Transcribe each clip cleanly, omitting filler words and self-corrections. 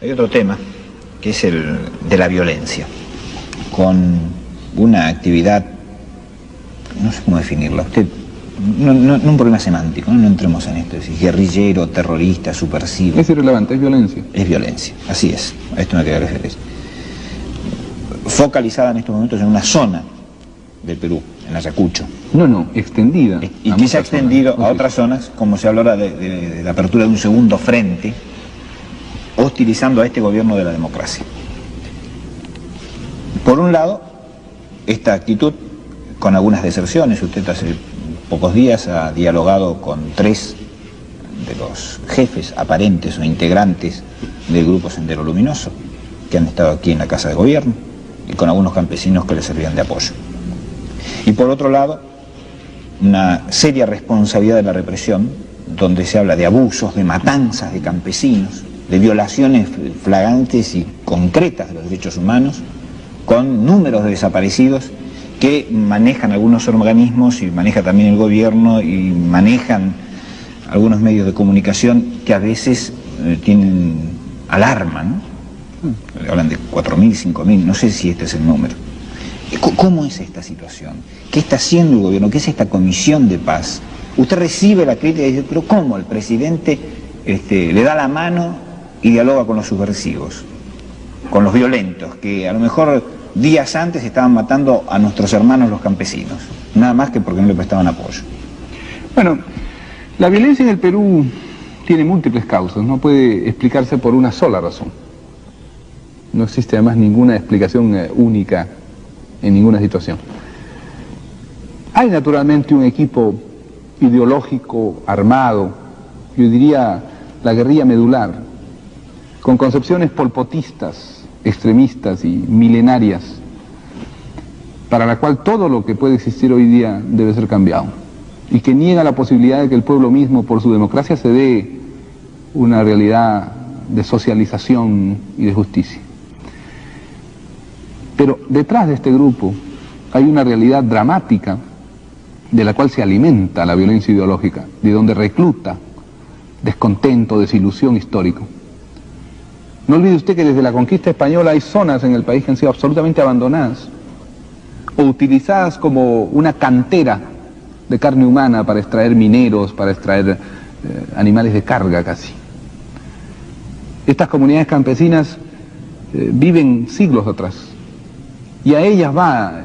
Hay otro tema, que es el de la violencia, con una actividad, no sé cómo definirla, no un problema semántico, no entremos en esto, es decir, guerrillero, terrorista, subversivo. Es irrelevante, es violencia. Es violencia, así es, a esto me quería referir. Focalizada en estos momentos en una zona del Perú, en Ayacucho. No, extendida. Y que se ha extendido a otras zonas, como se habla ahora de la apertura de un segundo frente, hostilizando a este gobierno de la democracia. Por un lado, esta actitud con algunas deserciones. Usted hace pocos días ha dialogado con 3 de los jefes aparentes o integrantes del Grupo Sendero Luminoso, que han estado aquí en la Casa de Gobierno, y con algunos campesinos que les servían de apoyo. Y por otro lado, una seria responsabilidad de la represión, donde se habla de abusos, de matanzas de campesinos, de violaciones flagrantes y concretas de los derechos humanos, con números de desaparecidos que manejan algunos organismos y maneja también el gobierno y manejan algunos medios de comunicación que a veces tienen alarma, ¿no? Hablan de 4.000, 5.000, no sé si este es el número. ¿Cómo es esta situación? ¿Qué está haciendo el gobierno? ¿Qué es esta comisión de paz? Usted recibe la crítica y dice, pero ¿cómo el presidente le da la mano y dialoga con los subversivos, con los violentos, que a lo mejor días antes estaban matando a nuestros hermanos los campesinos, nada más que porque no le prestaban apoyo? Bueno, la violencia en el Perú tiene múltiples causas, no puede explicarse por una sola razón. No existe además ninguna explicación única en ninguna situación. Hay naturalmente un equipo ideológico armado, yo diría la guerrilla medular, con concepciones polpotistas, extremistas y milenarias, para la cual todo lo que puede existir hoy día debe ser cambiado, y que niega la posibilidad de que el pueblo mismo, por su democracia, se dé una realidad de socialización y de justicia. Pero detrás de este grupo hay una realidad dramática de la cual se alimenta la violencia ideológica, de donde recluta descontento, desilusión histórico. No olvide usted que desde la conquista española hay zonas en el país que han sido absolutamente abandonadas o utilizadas como una cantera de carne humana para extraer mineros, para extraer animales de carga casi. Estas comunidades campesinas viven siglos atrás y a ellas va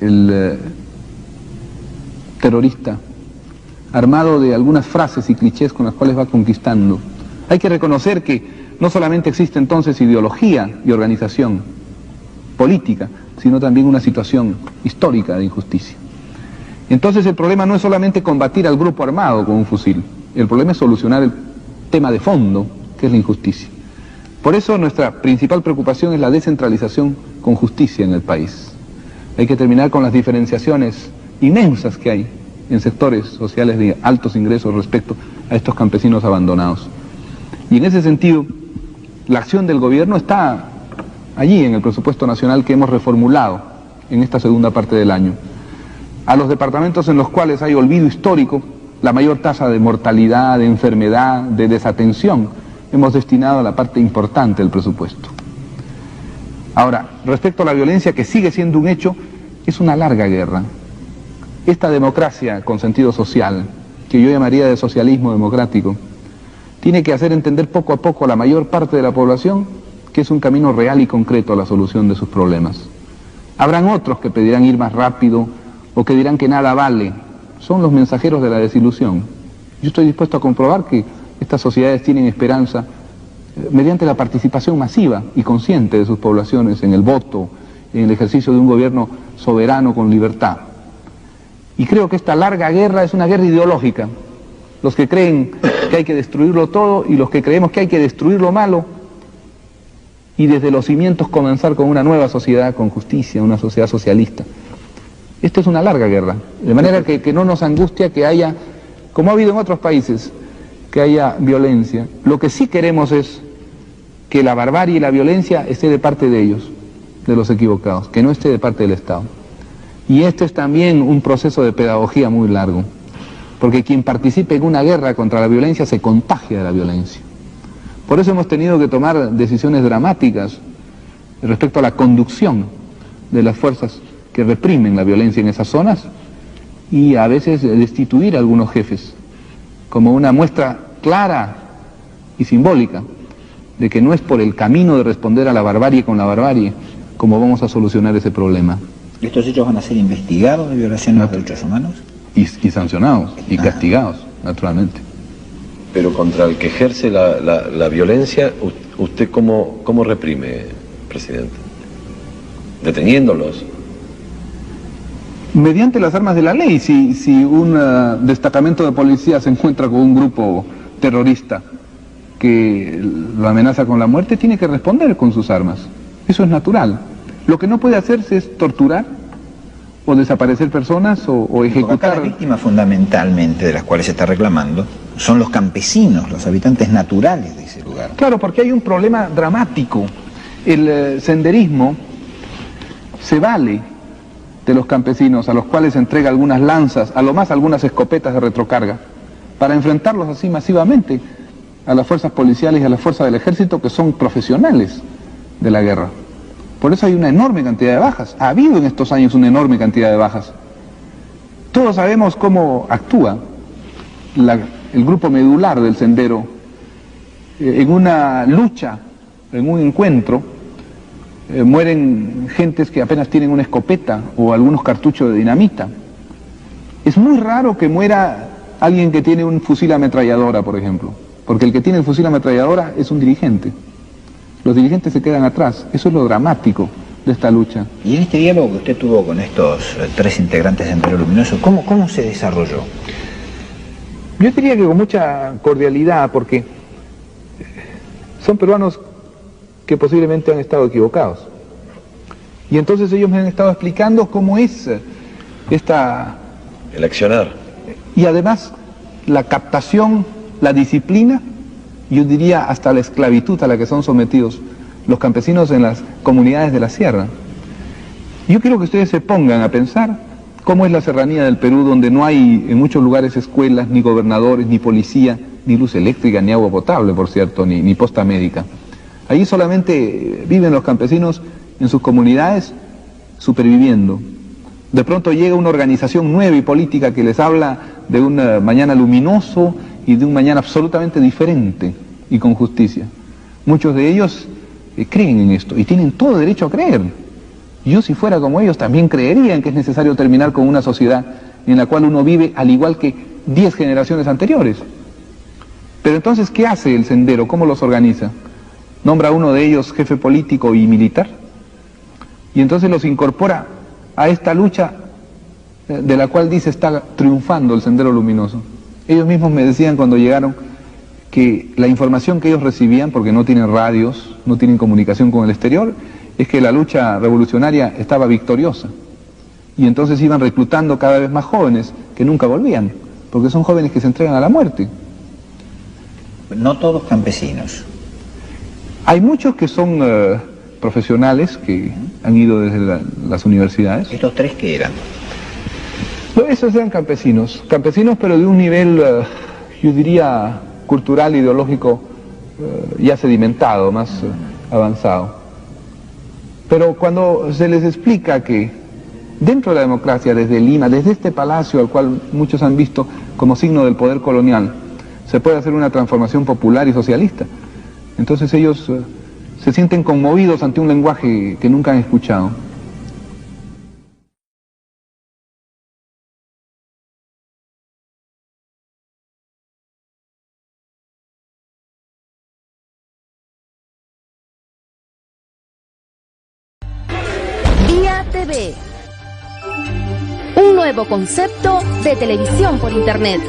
el terrorista armado de algunas frases y clichés con las cuales va conquistando. Hay que reconocer que no solamente existe entonces ideología y organización política, sino también una situación histórica de injusticia. Entonces el problema no es solamente combatir al grupo armado con un fusil, el problema es solucionar el tema de fondo, que es la injusticia. Por eso nuestra principal preocupación es la descentralización con justicia en el país. Hay que terminar con las diferenciaciones inmensas que hay en sectores sociales de altos ingresos respecto a estos campesinos abandonados. Y en ese sentido, la acción del gobierno está allí en el presupuesto nacional que hemos reformulado en esta segunda parte del año. A los departamentos en los cuales hay olvido histórico, la mayor tasa de mortalidad, de enfermedad, de desatención, hemos destinado a la parte importante del presupuesto. Ahora, respecto a la violencia, que sigue siendo un hecho, es una larga guerra. Esta democracia con sentido social, que yo llamaría de socialismo democrático, tiene que hacer entender poco a poco a la mayor parte de la población que es un camino real y concreto a la solución de sus problemas. Habrán otros que pedirán ir más rápido o que dirán que nada vale. Son los mensajeros de la desilusión. Yo estoy dispuesto a comprobar que estas sociedades tienen esperanza mediante la participación masiva y consciente de sus poblaciones en el voto, en el ejercicio de un gobierno soberano con libertad. Y creo que esta larga guerra es una guerra ideológica. Los que creen que hay que destruirlo todo y los que creemos que hay que destruir lo malo y desde los cimientos comenzar con una nueva sociedad con justicia, una sociedad socialista. Esto es una larga guerra, de manera que no nos angustia que haya, como ha habido en otros países, que haya violencia. Lo que sí queremos es que la barbarie y la violencia esté de parte de ellos, de los equivocados, que no esté de parte del Estado. Y esto es también un proceso de pedagogía muy largo, porque quien participe en una guerra contra la violencia se contagia de la violencia. Por eso hemos tenido que tomar decisiones dramáticas respecto a la conducción de las fuerzas que reprimen la violencia en esas zonas y a veces destituir a algunos jefes, como una muestra clara y simbólica de que no es por el camino de responder a la barbarie con la barbarie como vamos a solucionar ese problema. ¿Estos hechos van a ser investigados de violación a los derechos humanos? Y sancionados, y castigados, naturalmente. Pero contra el que ejerce la violencia, ¿usted cómo reprime, presidente? ¿Deteniéndolos? Mediante las armas de la ley. Si un destacamento de policía se encuentra con un grupo terrorista que lo amenaza con la muerte, tiene que responder con sus armas. Eso es natural. Lo que no puede hacerse es torturar o desaparecer personas o ejecutar. Porque acá las víctimas fundamentalmente de las cuales se está reclamando son los campesinos, los habitantes naturales de ese lugar. Claro, porque hay un problema dramático. El senderismo se vale de los campesinos, a los cuales entrega algunas lanzas, a lo más algunas escopetas de retrocarga, para enfrentarlos así masivamente a las fuerzas policiales y a las fuerzas del ejército, que son profesionales de la guerra. Por eso hay una enorme cantidad de bajas. Ha habido en estos años una enorme cantidad de bajas. Todos sabemos cómo actúa el grupo medular del Sendero en una lucha, en un encuentro. Mueren gentes que apenas tienen una escopeta o algunos cartuchos de dinamita. Es muy raro que muera alguien que tiene un fusil ametralladora, por ejemplo, porque el que tiene el fusil ametralladora es un dirigente. Los dirigentes se quedan atrás. Eso es lo dramático de esta lucha. Y en este diálogo que usted tuvo con estos tres integrantes de Sendero Luminoso, ¿cómo se desarrolló? Yo diría que con mucha cordialidad, porque son peruanos que posiblemente han estado equivocados. Y entonces ellos me han estado explicando cómo es el accionar. Y además la captación, la disciplina, yo diría hasta la esclavitud a la que son sometidos los campesinos en las comunidades de la sierra. Yo quiero que ustedes se pongan a pensar cómo es la serranía del Perú, donde no hay en muchos lugares escuelas, ni gobernadores, ni policía, ni luz eléctrica, ni agua potable, por cierto, ni posta médica. Allí solamente viven los campesinos en sus comunidades superviviendo. De pronto llega una organización nueva y política que les habla de un mañana luminoso y de un mañana absolutamente diferente y con justicia. Muchos de ellos creen en esto y tienen todo derecho a creer. Yo, si fuera como ellos, también creería en que es necesario terminar con una sociedad en la cual uno vive al igual que 10 generaciones anteriores. Pero entonces, ¿qué hace el Sendero? ¿Cómo los organiza? Nombra a uno de ellos jefe político y militar y entonces los incorpora a esta lucha de la cual dice está triunfando el Sendero Luminoso. Ellos mismos me decían cuando llegaron que la información que ellos recibían, porque no tienen radios, no tienen comunicación con el exterior, es que la lucha revolucionaria estaba victoriosa. Y entonces iban reclutando cada vez más jóvenes que nunca volvían, porque son jóvenes que se entregan a la muerte. No todos campesinos. Hay muchos que son profesionales, que han ido desde las universidades. ¿Estos tres qué eran? No, esos eran campesinos pero de un nivel, yo diría, cultural, ideológico, ya sedimentado, más avanzado. Pero cuando se les explica que dentro de la democracia, desde Lima, desde este palacio al cual muchos han visto como signo del poder colonial, se puede hacer una transformación popular y socialista, entonces ellos se sienten conmovidos ante un lenguaje que nunca han escuchado. Vía TV, un nuevo concepto de televisión por Internet.